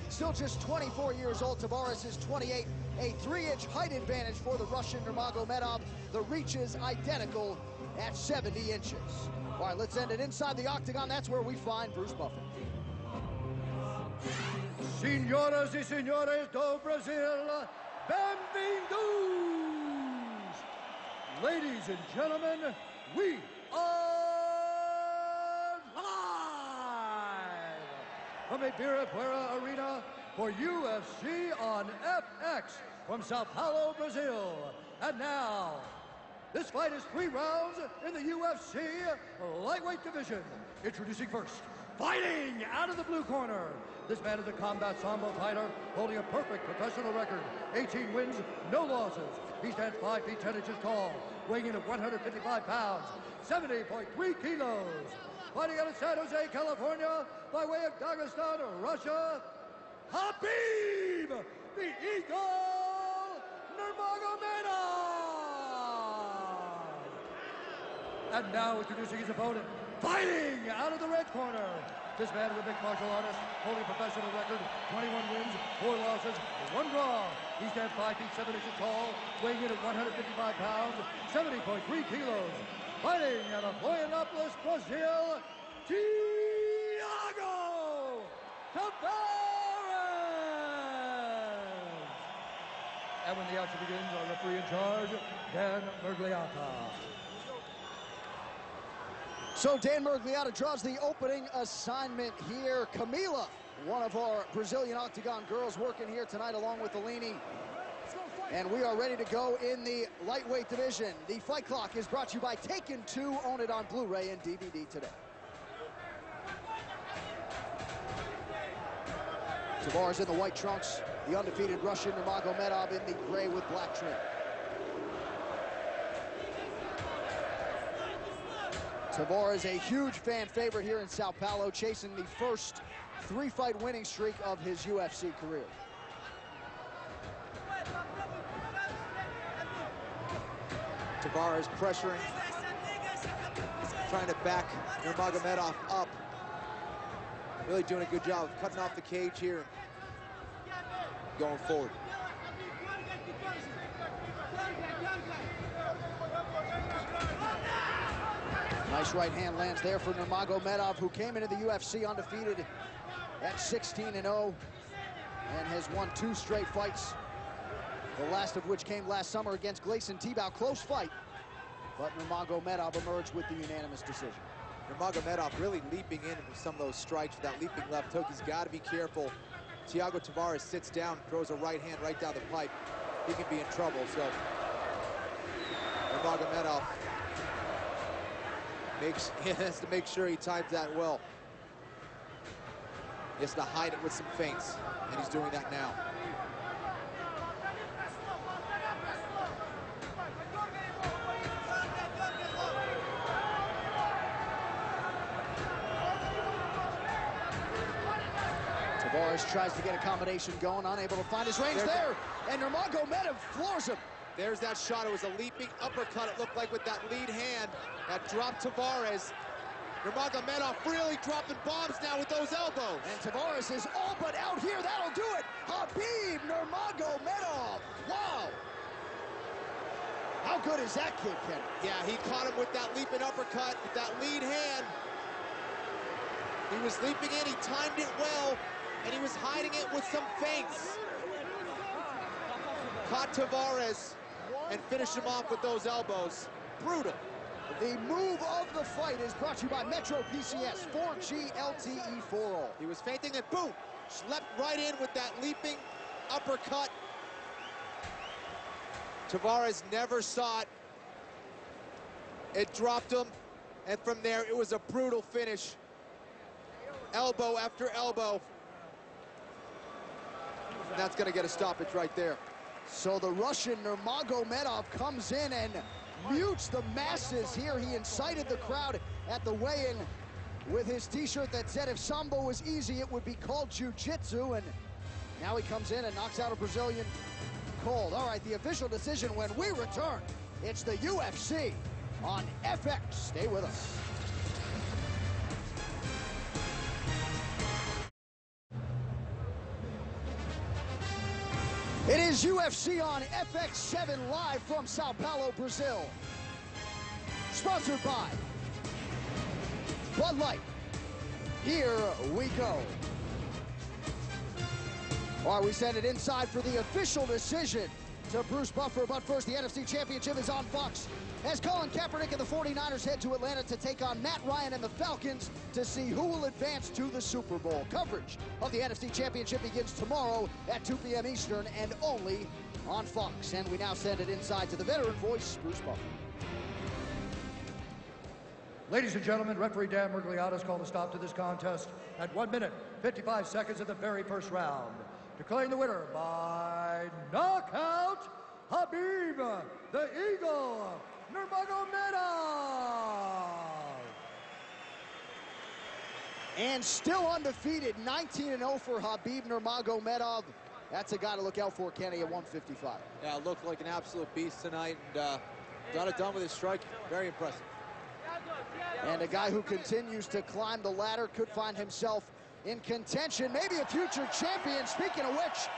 Still just 24 years old, Tavares is 28. A 3-inch height advantage for the Russian Nurmagomedov. The reach is identical at 70 inches. All right, let's end it inside the octagon. That's where we find Bruce Buffett. Senhoras e senhores do Brasil, bem-vindos! Ladies and gentlemen, we are live from Ibirapuera Arena for UFC on FX from Sao Paulo, Brazil. And now, this fight is 3 rounds in the UFC lightweight division. Introducing first, fighting out of the blue corner. This man is a combat sambo fighter holding a perfect professional record. 18 wins, no losses. He stands 5 feet 10 inches tall, weighing in at 155 pounds, 70.3 kilos. Fighting out of San Jose, California, by way of Dagestan, Russia, Khabib, the Eagle Nurmagomedov. And now introducing his opponent, fighting out of the red corner. This man is a mixed martial artist, holding a professional record, 21 wins, 4 losses, 1 draw. He stands 5 feet 7 inches tall, weighing in at 155 pounds, 70.3 kilos. Fighting out of Florianopolis, Brazil, Thiago Tavares. And when the action begins, our referee in charge, Dan Mergliata. So Dan Mergliata draws the opening assignment here. Camila, one of our Brazilian Octagon girls, working here tonight along with Alini. And we are ready to go in the lightweight division. The fight clock is brought to you by Taken 2. Own it on Blu-ray and DVD today. Tavares in the white trunks. The undefeated Russian Nurmagomedov in the gray with black trim. Tavares, a huge fan favorite here in Sao Paulo, chasing the first 3-fight winning streak of his UFC career. Tavares pressuring, trying to back Nurmagomedov up. Really doing a good job of cutting off the cage here, going forward. Nice right hand lands there for Nurmagomedov, who came into the UFC undefeated at 16-0 and has won 2 straight fights. The last of which came last summer against Gleison Tibau. Close fight, but Nurmagomedov emerged with the unanimous decision. Nurmagomedov really leaping in with some of those strikes with that leaping left hook. He's got to be careful. Thiago Tavares sits down, throws a right hand right down the pipe. He can be in trouble, so Nurmagomedov he has to make sure he times that well. He has to hide it with some feints, and he's doing that now. Tavares tries to get a combination going, unable to find his range there, and Nurmagomedov floors him. There's that shot. It was a leaping uppercut, it looked like, with that lead hand that dropped Tavares. Nurmagomedov really dropping bombs now with those elbows. And Tavares is all but out here. That'll do it. Khabib Nurmagomedov. Wow. How good is that kid, Ken? Yeah, he caught him with that leaping uppercut, with that lead hand. He was leaping in, he timed it well, and he was hiding it with some feints. Caught Tavares and finished him off with those elbows. Brutal. The move of the fight is brought to you by Metro PCS 4G LTE for all. He was feinting and boom, slept right in with that leaping uppercut. Tavares never saw it. It dropped him, and from there it was a brutal finish. Elbow after elbow. And that's gonna get a stoppage right there. So the Russian Nurmagomedov comes in and mutes the masses here. He incited the crowd at the weigh-in with his t-shirt that said if Sambo was easy, it would be called jiu-jitsu. And now he comes in and knocks out a Brazilian cold. All right, the official decision when we return. It's the UFC on FX. Stay with us. It is UFC on FX7 live from Sao Paulo, Brazil. Sponsored by Bud Light. Here we go. All right, we send it inside for the official decision to Bruce Buffer. But first, the NFC Championship is on Fox as Colin Kaepernick and the 49ers head to Atlanta to take on Matt Ryan and the Falcons to see who will advance to the Super Bowl. Coverage of the NFC Championship begins tomorrow at 2 p.m. Eastern and only on Fox. And we now send it inside to the veteran voice, Bruce Buffer. Ladies and gentlemen, referee Dan Mergliata has called a stop to this contest at 1 minute, 55 seconds of the very first round. Declaring the winner by knockout, Habib the Eagle Nurmagomedov. And still undefeated, 19-0 for Habib Nurmagomedov. That's a guy to look out for, Kenny, at 155. Yeah, looked like an absolute beast tonight, and got it done with his strike. Very impressive. And a guy who continues to climb the ladder, could find himself in contention, maybe a future champion. Speaking of which,